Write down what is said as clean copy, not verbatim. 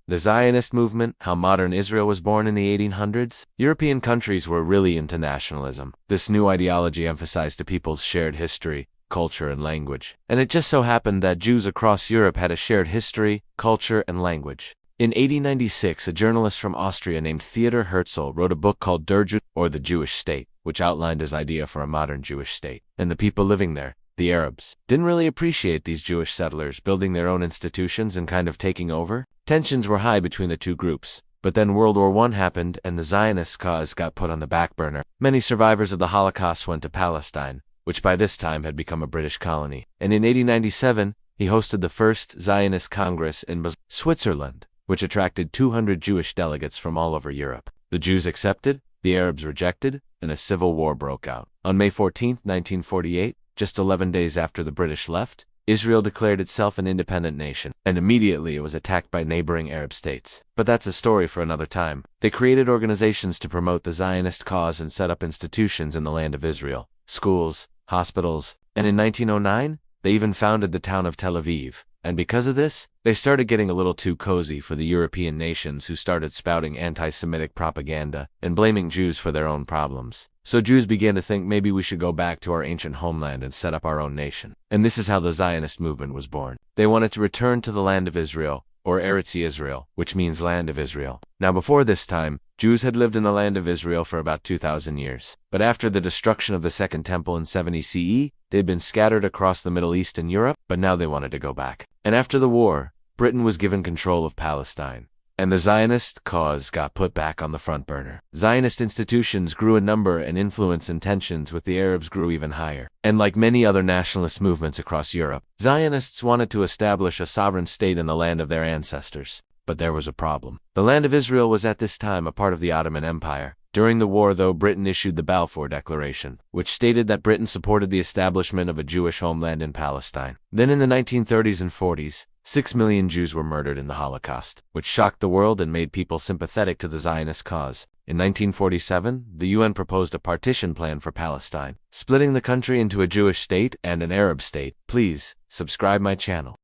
The Zionist movement, how modern Israel was born in the 1800s. European countries were really into nationalism. This new ideology emphasized a people's shared history, culture, and language. And it just so happened that Jews across Europe had a shared history, culture, and language. In 1896, a journalist from Austria named Theodor Herzl wrote a book called Der Jude, or The Jewish State, which outlined his idea for a modern Jewish state. And the people living there, the Arabs, didn't really appreciate these Jewish settlers building their own institutions and kind of taking over. Tensions were high between the two groups. But then World War I happened and the Zionist cause got put on the back burner. Many survivors of the Holocaust went to Palestine, which by this time had become a British colony. And in 1897, he hosted the first Zionist Congress in Switzerland, which attracted 200 Jewish delegates from all over Europe. The Jews accepted, the Arabs rejected, and a civil war broke out. On May 14, 1948, just 11 days after the British left, Israel declared itself an independent nation, and immediately it was attacked by neighboring Arab states. But that's a story for another time. They created organizations to promote the Zionist cause and set up institutions in the land of Israel, schools, hospitals, and in 1909, they even founded the town of Tel Aviv. And because of this, they started getting a little too cozy for the European nations who started spouting anti-Semitic propaganda and blaming Jews for their own problems. So Jews began to think maybe we should go back to our ancient homeland and set up our own nation. And this is how the Zionist movement was born. They wanted to return to the land of Israel, or Eretz Yisrael, which means land of Israel. Now before this time, Jews had lived in the land of Israel for about 2,000 years. But after the destruction of the Second Temple in 70 CE, they'd been scattered across the Middle East and Europe, but now they wanted to go back. And after the war, Britain was given control of Palestine, and the Zionist cause got put back on the front burner. Zionist institutions grew in number and influence, and tensions with the Arabs grew even higher. And like many other nationalist movements across Europe, Zionists wanted to establish a sovereign state in the land of their ancestors. But there was a problem. The land of Israel was at this time a part of the Ottoman Empire. During the war, though, Britain issued the Balfour Declaration, which stated that Britain supported the establishment of a Jewish homeland in Palestine. Then in the 1930s and 40s, 6 million Jews were murdered in the Holocaust, which shocked the world and made people sympathetic to the Zionist cause. In 1947, the UN proposed a partition plan for Palestine, splitting the country into a Jewish state and an Arab state. Please, subscribe my channel.